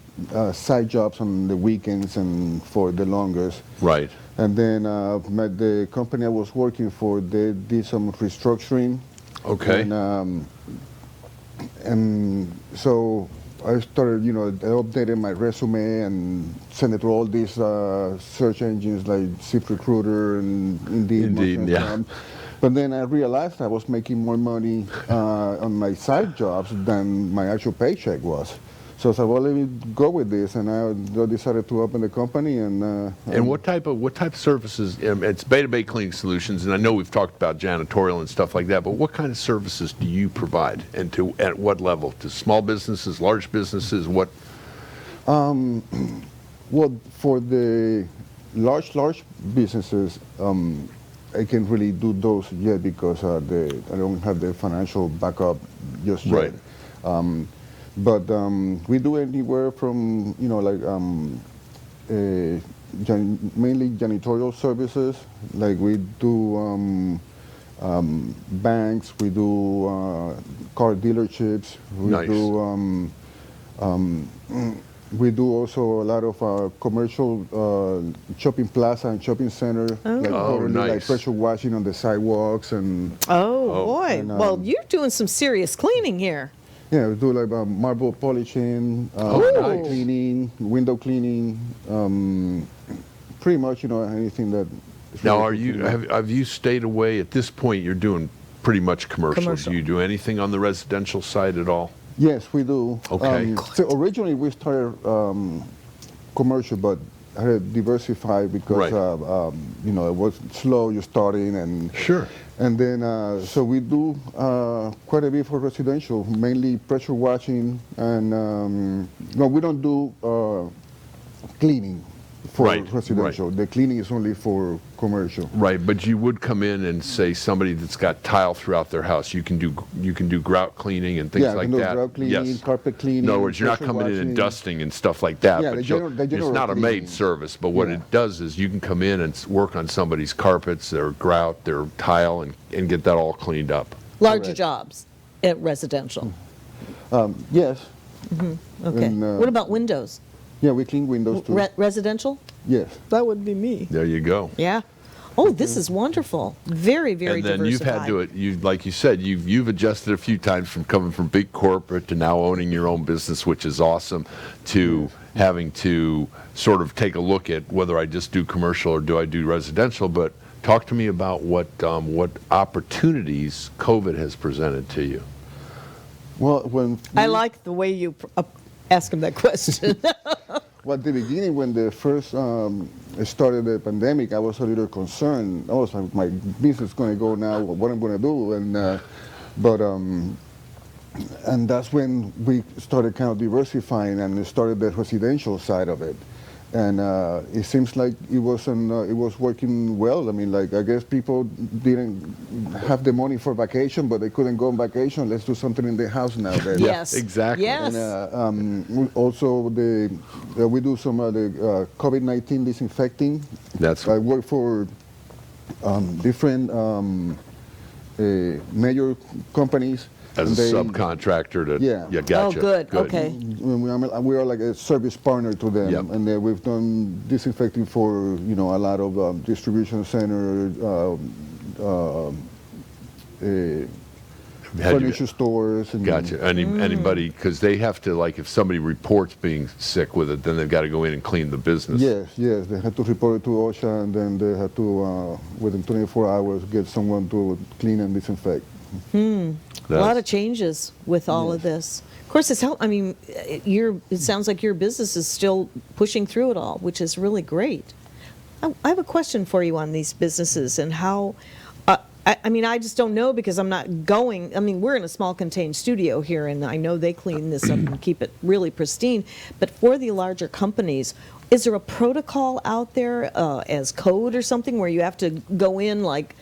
side jobs on the weekends and for the longest. Right. And then the company I was working for, they did some restructuring. Okay. And so I started, you know, I updated my resume and sent it to all these search engines like ZipRecruiter and Indeed. Yeah. But then I realized I was making more money on my side jobs than my actual paycheck was. So I said, well, let me go with this, and I decided to open the company. And what type of services? It's Beta Bay Cleaning Solutions, and I know we've talked about janitorial and stuff like that. But what kind of services do you provide, and at what level? To small businesses, large businesses, what? Well, for the large businesses, I can't really do those yet because I don't have the financial backup just yet. Right. But we do anywhere from, you know, like mainly janitorial services. Like we do banks, we do car dealerships, we do also a lot of commercial shopping plaza and shopping center, like pressure washing on the sidewalks and. Oh boy! Well, you're doing some serious cleaning here. Yeah, we do like marble polishing, cleaning, window cleaning, pretty much, you know, anything that. Now, have you stayed away at this point? You're doing pretty much commercial. Do you do anything on the residential side at all? Yes, we do. Okay. So originally we started commercial, but I had to diversify because you know, it was slow. You're starting and sure. And then so we do quite a bit for residential, mainly pressure washing, and no, we don't do cleaning for residential. Right. The cleaning is only for commercial. Right, but you would come in and say somebody that's got tile throughout their house, you can do grout cleaning and things like that. Yeah, grout cleaning, carpet cleaning. In other words, you're not coming in and dusting and stuff like that. Yeah, but it's not a maid service, but what it does is you can come in and work on somebody's carpets, their grout, their tile, and get that all cleaned up. Larger jobs at residential. Yes. Mm-hmm. Okay. And, what about windows? Yeah, we clean windows too. Residential? Yes. That would be me. There you go. Yeah. Oh, this is wonderful. Very, very And then diversified. you've had to, like you said, you've adjusted a few times from coming from big corporate to now owning your own business, which is awesome, to having to sort of take a look at whether I just do commercial or do I do residential. But talk to me about what opportunities COVID has presented to you. Well, when I like the way you ask him that question. well, at the beginning, when the first started the pandemic, I was a little concerned. I was like, my business is going to go now. What I'm going to do? And that's when we started kind of diversifying and started the residential side of it. And it seems like it was working well. I mean, like, I guess people didn't have the money for vacation, but they couldn't go on vacation. Let's do something in the house now. Yes. Exactly. Yes. And also we do some of the COVID-19 disinfecting. That's I work for different major companies. as a subcontractor to. Yeah. Gotcha. Oh, good. Okay. We are like a service partner to them, Yep. and we've done disinfecting for a lot of distribution centers, furniture stores. And, Gotcha. Anybody, because they have to, like, if somebody reports being sick with it, then they've got to go in and clean the business. Yes, they had to report it to OSHA, and then they had to, within 24 hours, get someone to clean and disinfect. A lot of changes with all of this. Of course, it sounds like your business is still pushing through it all, which is really great. I have a question for you on these businesses and how. I just don't know because I'm not going. I mean, we're in a small contained studio here, and I know they clean this up and keep it really pristine. But for the larger companies, is there a protocol out there as code or something where you have to go in like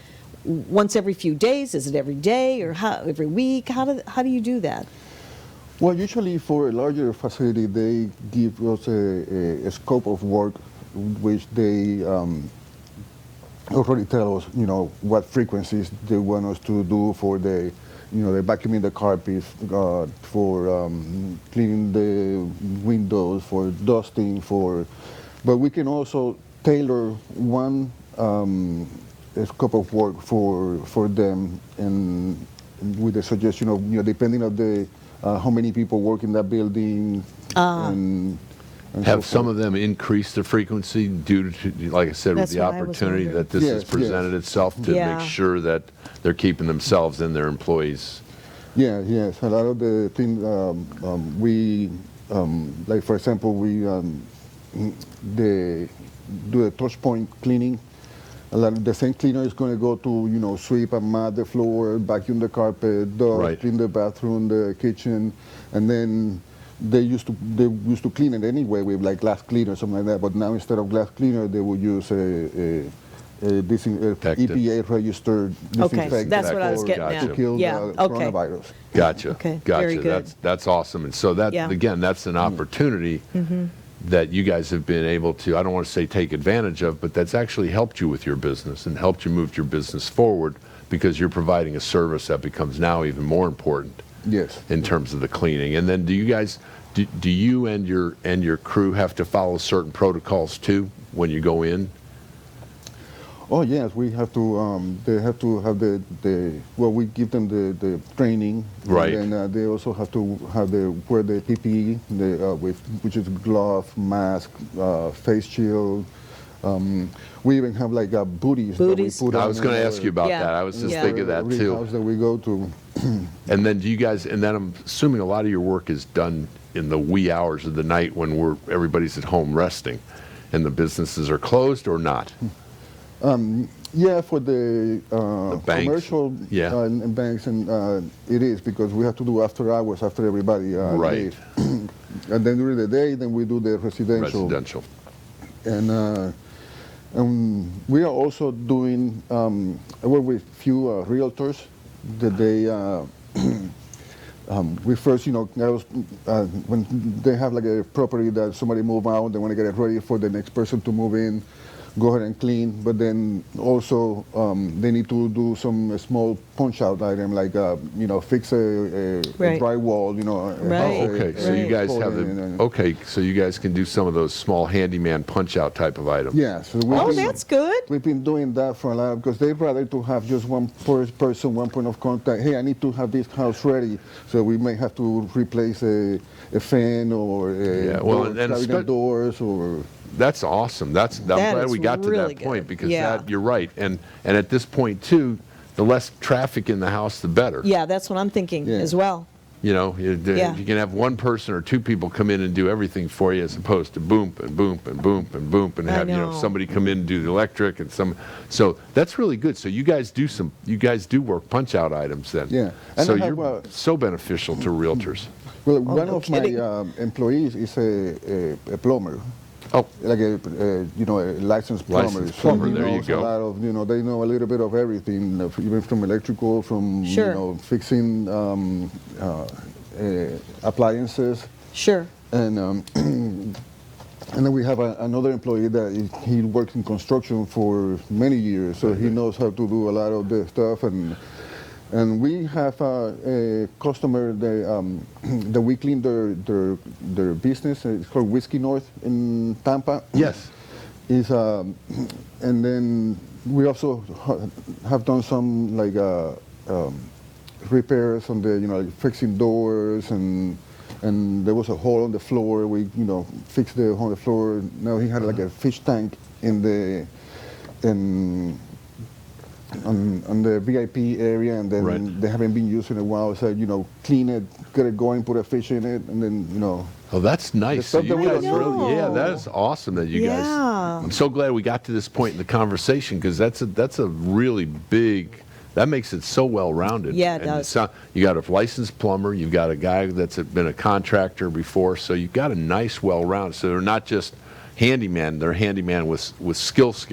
once every few days? Is it every day or every week? How do you do that? Well, usually for a larger facility, they give us a scope of work, which they already tell us, what frequencies they want us to do for the, the vacuuming the carpet, for cleaning the windows, for dusting, but we can also tailor one scope of work for them, and with the suggestion of, depending on the how many people work in that building, and Have so some forth. of them increased the frequency due to, like I said, with That's the what I was opportunity wondering. that this has Yes, presented yes. itself to Yeah. make sure that they're keeping themselves and their employees? Yes. A lot of the things we, like for example, we do a touch point cleaning. A lot of the same cleaner is going to go to sweep and mop the floor, vacuum the carpet, dust, Right. clean the bathroom, the kitchen, and then they used to clean it anyway with like glass cleaner or something like that. But now instead of glass cleaner, they would use a EPA registered disinfectant. that's what I was for- getting at. to kill Yeah, the okay. coronavirus. Gotcha. Okay, Gotcha. very good. That's awesome. And so that, Yeah. again, that's an opportunity that you guys have been able to, I don't want to say take advantage of, but that's actually helped you with your business and helped you move your business forward because you're providing a service that becomes now even more important Yes. in terms of the cleaning. And then do you guys, do you and your crew have to follow certain protocols too when you go in? Oh yes, we have to. They have to have well, we give them the training, Right. And then they also have to have wear the PPE, which is glove, mask, face shield. We even have like booties. Booties. That we put I on was going to in ask you about Yeah. that. I was just Yeah. thinking that every too. house that we go to. And then do you guys, and then I'm assuming a lot of your work is done in the wee hours of the night when everybody's at home resting and the businesses are closed or not? Yeah, for the banks, commercial yeah. and banks, and it is because we have to do after hours after everybody Right. leave. And then during the day, then we do the Residential. And we are also doing, I work with few realtors that they, we first, when they have like a property that somebody move out, they want to get it ready for the next person to move in. go ahead and clean, but then also they need to do some small punch out item like fix a Right. drywall, Right. Oh, okay. So you Right. guys have so you guys can do some of those small handyman punch out type of items. Yeah, so Oh, that's good. we've been doing that for a lot because they'd rather to have just one person, one point of contact. Hey, I need to have this house ready, so we may have to replace a fan or cabinet doors or. That's awesome. I'm glad is we got to really that point good. because Yeah. you're right. And at this point too, the less traffic in the house, the better. Yeah, that's what I'm thinking Yeah. as well. You know, Yeah. you can have one person or two people come in and do everything for you, as opposed to boom and boom and boom and boom and I have know. somebody come in and do the electric and some. So that's really good. So you guys do work punch out items then. Yeah. And So I have, you're so beneficial to realtors. Well, one no of kidding. my employees is a plumber. Oh, Like a licensed plumber. Licensed plumber, he there you knows go. A lot of, they know a little bit of everything, even from electrical, from Sure. fixing appliances, Sure. and and then we have another employee that he works in construction for many years, so he knows how to do a lot of the stuff. And we have a customer that we clean their business. It's called Whiskey North in Tampa. yes. And then we also have done some repairs on the like fixing doors and there was a hole on the floor. We fixed the hole on the floor. Now he had like a fish tank on the VIP area, and then Right. they haven't been used in a while. So clean it, get it going, put a fish in it, and then Oh, that's nice. So stuff you that we guys don't really, know. that is awesome that you guys. Yeah. I'm so glad we got to this point in the conversation because that's a really big. That makes it so well rounded. Yeah, it And does. it's not- you got a licensed plumber, you've got a guy that's been a contractor before, so you've got a nice well rounded. So they're not just handyman; they're handyman with skills.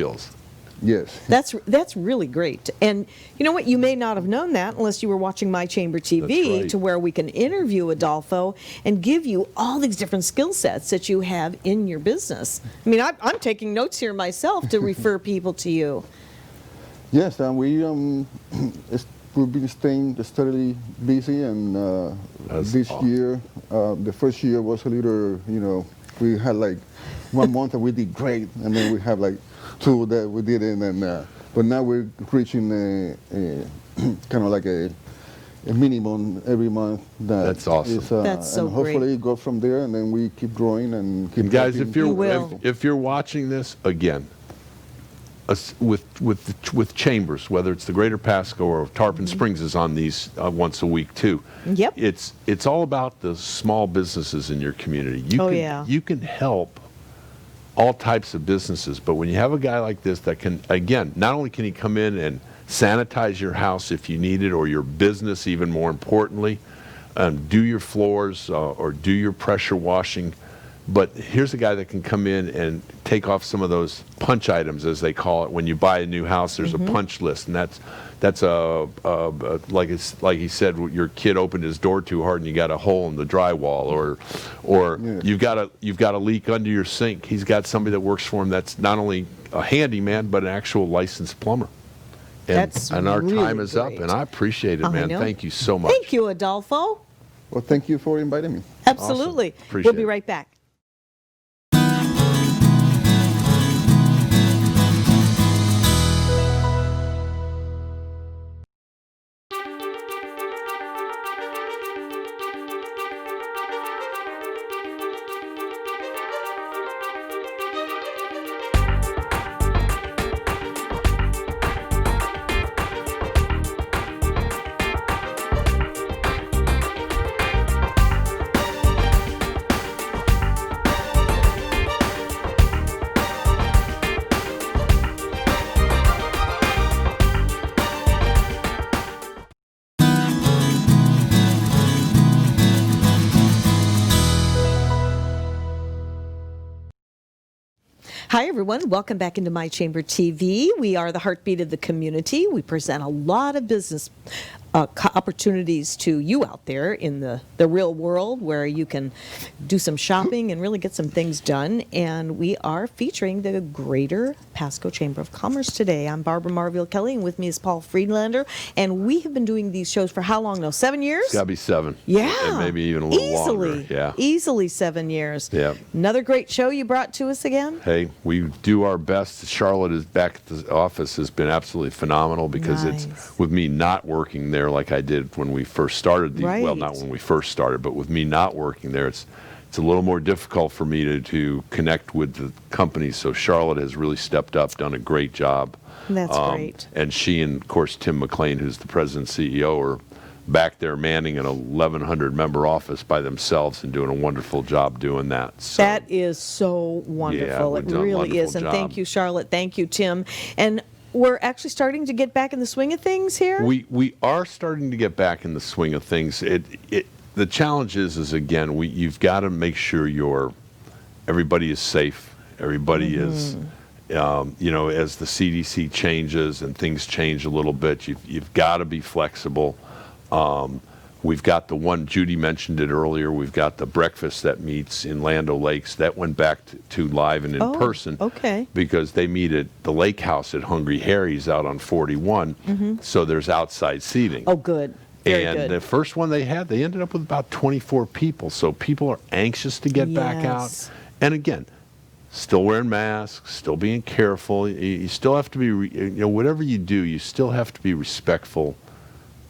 yes. That's really great. And you know what? You may not have known that unless you were watching My Chamber TV, That's right. to where we can interview Adolfo and give you all these different skill sets that you have in your business. I mean, I'm taking notes here myself to refer people to you. Yes, and we've been staying steadily busy, and That's this awesome. year, the first year was a little, we had like 1 month that we did great, and then we have like 2 that we didn't, and but now we're reaching a kind of like a minimum every month. That's awesome. Is, That's so and hopefully great. go from there, and then we keep growing and keep. And guys, helping if you're You will. if you're watching this again, with Chambers, whether it's the Greater Pasco or Tarpon Springs is on these once a week too. Yep. It's all about the small businesses in your community. You can help all types of businesses, but when you have a guy like this that can, again, not only can he come in and sanitize your house if you need it, or your business even more importantly, do your floors or do your pressure washing, but here's a guy that can come in and take off some of those punch items, as they call it. When you buy a new house, there's a punch list, and that's like he said, your kid opened his door too hard and you got a hole in the drywall, or Yeah. you've got a leak under your sink. He's got somebody that works for him that's not only a handyman but an actual licensed plumber. That's and our really time is up, great. and I appreciate it, I man. know. Thank you so much. Thank you, Adolfo. Well, thank you for inviting me. Absolutely. Appreciate We'll be it. right back. Hi, everyone. Welcome back into My Chamber TV. We are the heartbeat of the community. We present a lot of business opportunities to you out there in the real world where you can do some shopping and really get some things done. And we are featuring the Greater Pasco Chamber of Commerce today. I'm Barbara Marville Kelly, and with me is Paul Friedlander. And we have been doing these shows for how long now? 7 years? It's got to be 7. Yeah. And maybe even a little easily, longer. Yeah. Easily 7 years. Yeah. Another great show you brought to us again? Hey, we do our best. Charlotte is back at the office, has been absolutely phenomenal because Nice. it's with me not working there like I did when we first started. Well, Right. not when we first started, but with me not working there, it's a little more difficult for me to connect with the company. So Charlotte has really stepped up, done a great job. That's great. And she and, of course, Tim McLean, who's the president and CEO, are back there manning an 1,100-member office by themselves and doing a wonderful job doing that. So, That is so wonderful. we've It done a really wonderful is. And thank job. you, Charlotte. Thank you, Tim. And we're actually starting to get back in the swing of things here. we are starting to get back in the swing of things. The challenge is again, you've got to make sure everybody is safe. Everybody is, as the CDC changes and things change a little bit, you've got to be flexible. We've got the one, Judy mentioned it earlier, we've got the breakfast that meets in Land O'Lakes. That went back to live and in person. Okay. Because they meet at the lake house at Hungry Harry's out on 41. So there's outside seating. Oh, good. Very And good. the first one they had, they ended up with about 24 people. So people are anxious to get back out. Yes. And again, still wearing masks, still being careful. You still have to be, whatever you do, you still have to be respectful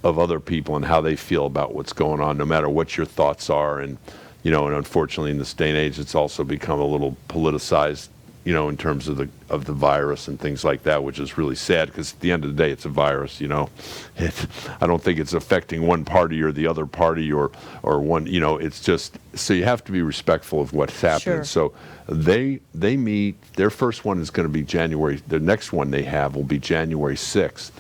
of other people and how they feel about what's going on, no matter what your thoughts are. And, and unfortunately in this day and age, it's also become a little politicized, in terms of the virus and things like that, which is really sad because at the end of the day, it's a virus, I don't think it's affecting one party or the other party or one, it's just, so you have to be respectful of what's happening. Sure. So they meet, their first one is going to be the next one they have will be January 6th.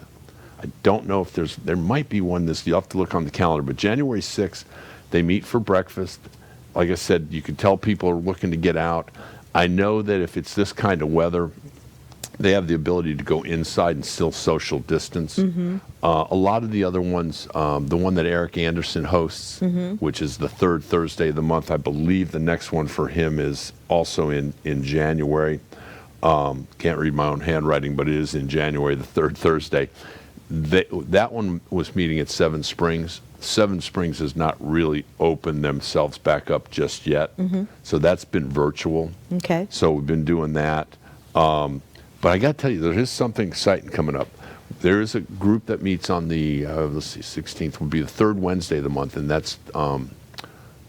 I don't know if there might be one you'll have to look on the calendar, but January 6th, they meet for breakfast. Like I said, you can tell people are looking to get out. I know that if it's this kind of weather, they have the ability to go inside and still social distance. A lot of the other ones, the one that Eric Anderson hosts, which is the third Thursday of the month, I believe the next one for him is also in January. Can't read my own handwriting, but it is in January, the third Thursday. That one was meeting at Seven Springs. Seven Springs has not really opened themselves back up just yet. So that's been virtual. Okay. So we've been doing that. But I got to tell you, there is something exciting coming up. There is a group that meets on the, 16th would be the third Wednesday of the month, and that's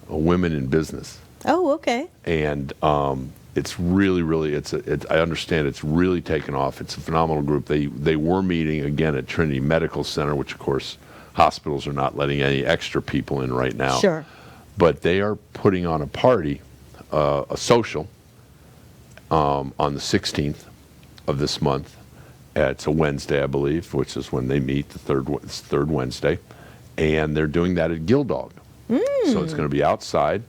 Women in Business. Oh, okay. And it's really, I understand it's really taken off. It's a phenomenal group. They were meeting again at Trinity Medical Center, which of course hospitals are not letting any extra people in right now. Sure. But they are putting on a party, a social, on the 16th of this month. It's a Wednesday, I believe, which is when they meet, the third Wednesday. And they're doing that at Gildog. So it's going to be outside.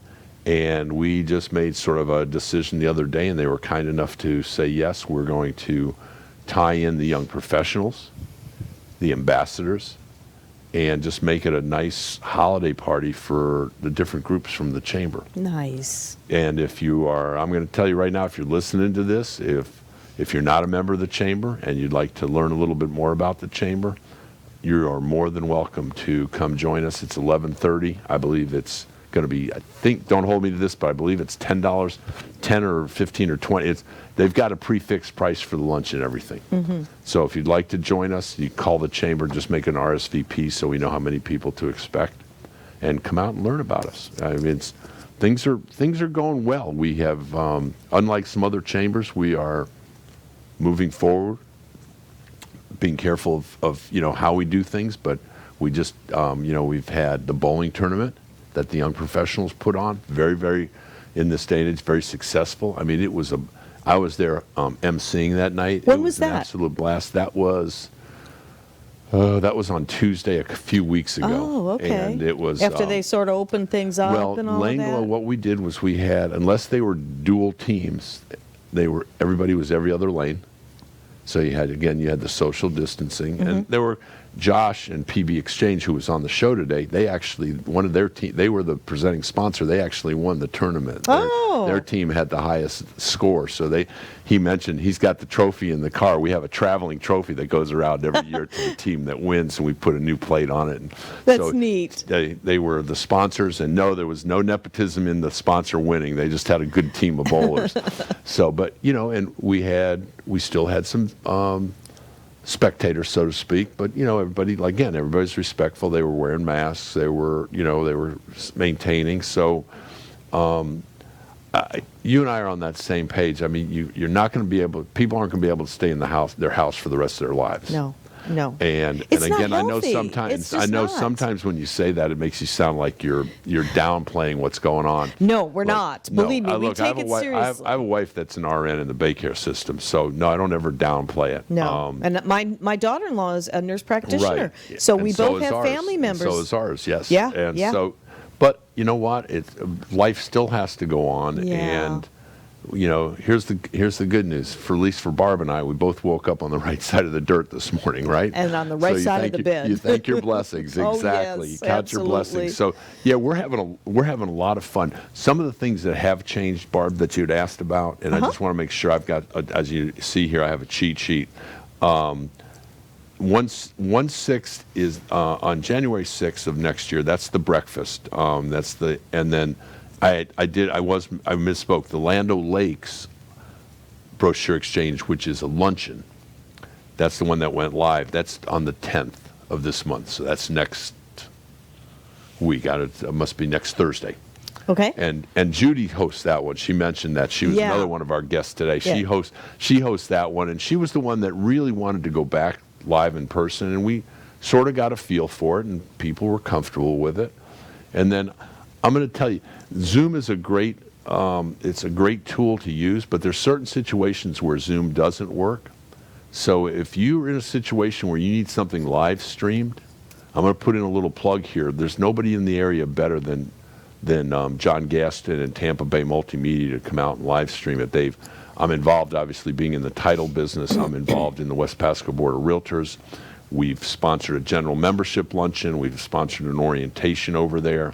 And we just made sort of a decision the other day, and they were kind enough to say, yes, we're going to tie in the young professionals, the ambassadors, and just make it a nice holiday party for the different groups from the chamber. Nice. And if you are, I'm going to tell you right now, if you're listening to this, if you're not a member of the chamber and you'd like to learn a little bit more about the chamber, you are more than welcome to come join us. It's 11:30. I believe it's going to be, I think, don't hold me to this, but I believe it's $10, 10 or 15 or 20. They've got a prefixed price for the lunch and everything. So if you'd like to join us, you call the chamber, just make an RSVP so we know how many people to expect, and come out and learn about us. I mean, things are going well. We have, unlike some other chambers, we are moving forward, being careful of how we do things, but we just, we've had the bowling tournament that the young professionals put on, very, very, in this day and age, very successful. I mean, I was there emceeing that night. When It was an that? absolute blast. That was on Tuesday a few weeks ago. Oh, okay. And it was After they sort of opened things up well, and all Langlois, of that? what we did was we had, unless they were dual teams, everybody was every other lane. So you had the social distancing, and there Josh and PBX-Change, who was on the show today, they actually, one of their team, they were the presenting sponsor. They actually won the tournament. Their team had the highest score. So he mentioned he's got the trophy in the car. We have a traveling trophy that goes around every year to the team that wins, and we put a new plate on it. And That's neat. They were the sponsors, and no, there was no nepotism in the sponsor winning. They just had a good team of bowlers. So, but, and we still had some spectators, so to speak, but everybody's respectful. They were wearing masks. They were maintaining. So, you and I are on that same page. I mean, you're not going to be able. People aren't going to be able to stay in their house for the rest of their lives. No. And It's again, not I know healthy. sometimes It's just not. sometimes when you say that, it makes you sound like you're downplaying what's going on. No, we're Look, not. no, Believe me, we look, I take have it a wife, seriously. I have a wife that's an RN in the Baycare system, so no, I don't ever downplay it. No, and my daughter-in-law is a nurse practitioner, Right. so And we so both is have ours. family And members. so is ours, yes. Yeah, And yeah. so, but you know what? Life still has to go on, Yeah. and here's the good news. For at least for Barb and I, we both woke up on the right side of the dirt this morning, right? And on the right you side of thank the you- bed. You thank your blessings, Oh, exactly. yes, You count your absolutely. blessings. So yeah, we're having a lot of fun. Some of the things that have changed, Barb, that you'd asked about, and I just want to make sure I've got, as you see here, I have a cheat sheet. 1/6 is on January 6th of next year. That's the breakfast. And then I misspoke. The Land O'Lakes brochure exchange, which is a luncheon. That's the one that went live. That's on the 10th of this month. So that's next week. It must be next Thursday. Okay. And Judy hosts that one. She mentioned that. She was Yeah. another one of our guests today. She Yeah. hosts that one, and she was the one that really wanted to go back live in person, and we sort of got a feel for it, and people were comfortable with it. And then I'm going to tell you, Zoom is it's a great tool to use, but there's certain situations where Zoom doesn't work. So if you're in a situation where you need something live streamed, I'm going to put in a little plug here. There's nobody in the area better than John Gaston and Tampa Bay Multimedia to come out and live stream it. I'm involved, obviously, being in the title business. I'm involved in the West Pasco Board of Realtors. We've sponsored a general membership luncheon. We've sponsored an orientation over there.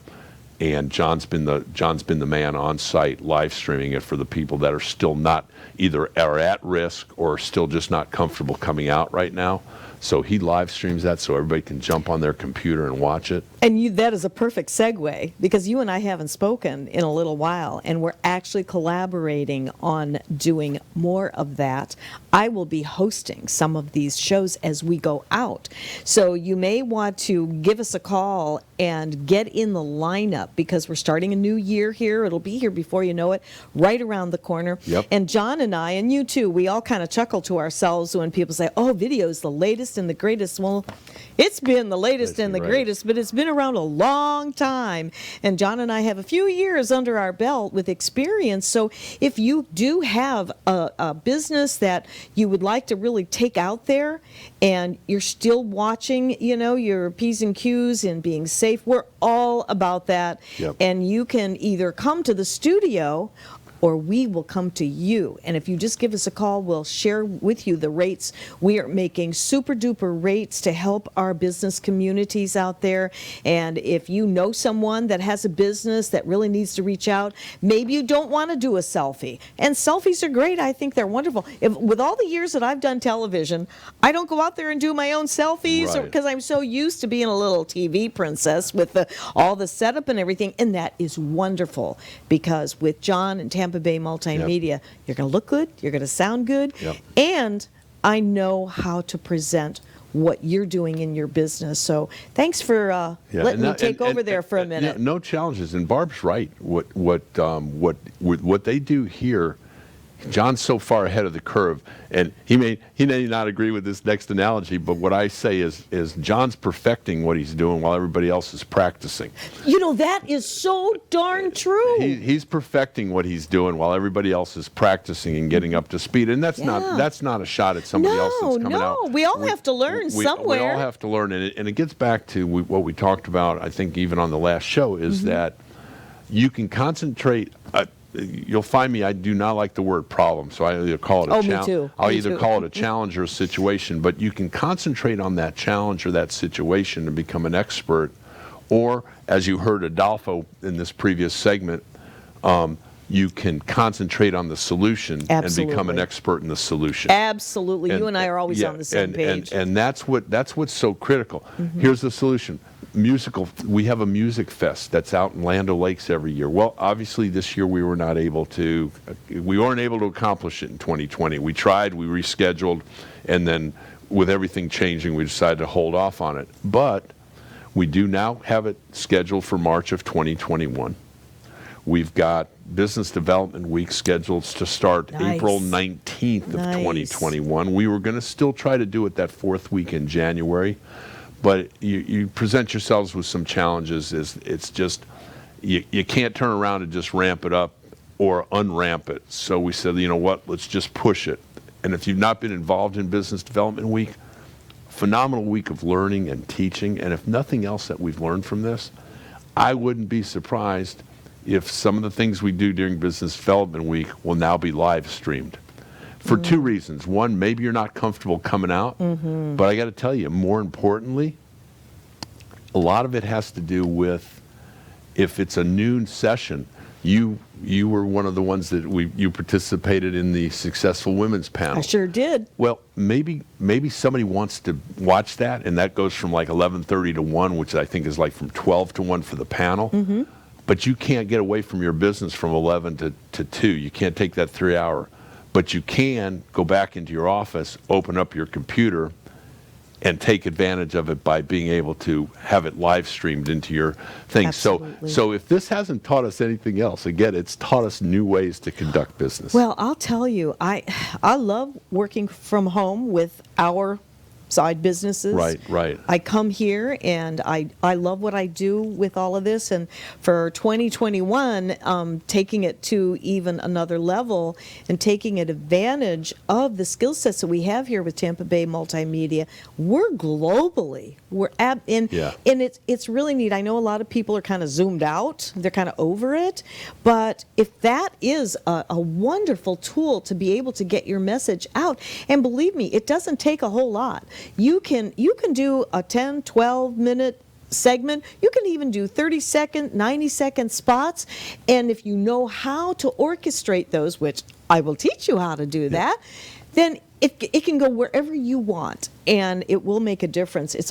And John's been the man on site live streaming it for the people that are still not either are at risk or still just not comfortable coming out right now. So he live streams that so everybody can jump on their computer and watch it. And that is a perfect segue, because you and I haven't spoken in a little while, and we're actually collaborating on doing more of that. I will be hosting some of these shows as we go out. So you may want to give us a call and get in the lineup, because we're starting a new year here. It'll be here before you know it, right around the corner. Yep. And John and I, and you too, we all kind of chuckle to ourselves when people say, oh, video's the latest and the greatest. Well, it's been the latest and the Right. greatest, but it's been around a long time. And John and I have a few years under our belt with experience. So if you do have a business that you would like to really take out there, and you're still watching, your P's and Q's and being safe, we're all about that. Yep. And you can either come to the studio, or we will come to you. And if you just give us a call, we'll share with you the rates. We are making super duper rates to help our business communities out there. And if you know someone that has a business that really needs to reach out, maybe you don't want to do a selfie. And selfies are great. I think they're wonderful. With all the years that I've done television, I don't go out there and do my own selfies, Right. because I'm so used to being a little TV princess with all the setup and everything. And that is wonderful, because with John and Tampa Bay Multimedia, you're going to look good, you're going to sound good, Yep. and I know how to present what you're doing in your business. So thanks for letting me take over there for a minute. No challenges, and Barb's right. What they do here, John's so far ahead of the curve, and he may not agree with this next analogy, but what I say is John's perfecting what he's doing while everybody else is practicing. That is so darn true. He's perfecting what he's doing while everybody else is practicing and getting up to speed, and that's Yeah. not a shot at somebody else that's coming out. No, we all have to learn We somewhere. all have to learn, and it gets back to what we talked about, I think, even on the last show, is that you can concentrate. you'll find me, I do not like the word problem, so I either call it a Oh, me challenge. too. I'll Me either too. call it a challenge or a situation, but you can concentrate on that challenge or that situation and become an expert. Or, as you heard Adolfo in this previous segment, you can concentrate on the solution and become an Absolutely. expert in the solution. Absolutely. You and I are always yeah, on the same page. And that's what's so critical. Here's the solution. We have a music fest that's out in Land O'Lakes every year. Well, obviously this year we weren't able to accomplish it in 2020. We tried, we rescheduled, and then with everything changing, we decided to hold off on it. But we do now have it scheduled for March of 2021. We've got Business Development Week scheduled to start Nice. April 19th of Nice. 2021. We were going to still try to do it that fourth week in January, but you present yourselves with some challenges. It's just, you can't turn around and just ramp it up or unramp it. So we said, you know what, let's just push it. And if you've not been involved in Business Development Week, phenomenal week of learning and teaching. And if nothing else that we've learned from this, I wouldn't be surprised if some of the things we do during Business Development Week will now be live streamed. For two reasons. One, maybe you're not comfortable coming out, but I got to tell you, more importantly, a lot of it has to do with if it's a noon session. You were one of the ones that you participated in the Successful Women's panel. I sure did. Well, maybe somebody wants to watch that, and that goes from like 11:30 to 1, which I think is like from 12 to 1 for the panel. But you can't get away from your business from 11 to 2. You can't take that 3 hour. But you can go back into your office, open up your computer, and take advantage of it by being able to have it live streamed into your thing. Absolutely. So if this hasn't taught us anything else, again, it's taught us new ways to conduct business. Well, I'll tell you, I love working from home with our side businesses. Right. I come here and I love what I do with all of this. And for 2021, taking it to even another level and taking advantage of the skill sets that we have here with Tampa Bay Multimedia, we're globally. And it's really neat. I know a lot of people are kind of zoomed out. They're kind of over it. But if that is a wonderful tool to be able to get your message out, and believe me, it doesn't take a whole lot. You can do a 10, 12-minute segment. You can even do 30-second, 90-second spots. And if you know how to orchestrate those, which I will teach you how to do that, then it can go wherever you want, and it will make a difference. It's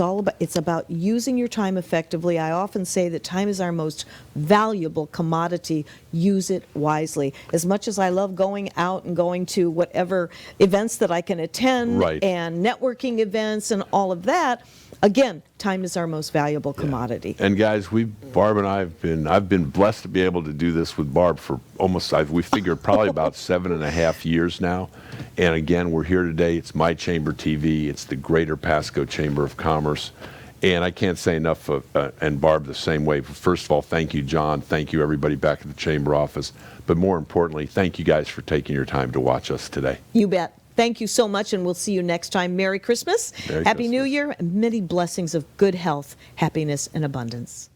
about using your time effectively. I often say that time is our most valuable commodity. Use it wisely. As much as I love going out and going to whatever events that I can attend, Right. and networking events and all of that, again, time is our most valuable commodity. And guys, Barb and I've been blessed to be able to do this with Barb for we figured probably about 7.5 years now. And again, we're here today. It's My Chamber TV. It's the Greater Pasco Chamber of Commerce. And I can't say enough, and Barb the same way. First of all, thank you, John. Thank you, everybody back at the Chamber office. But more importantly, thank you guys for taking your time to watch us today. You bet. Thank you so much, and we'll see you next time. Merry Christmas, Merry Happy New Christmas. Year, and many blessings of good health, happiness, and abundance.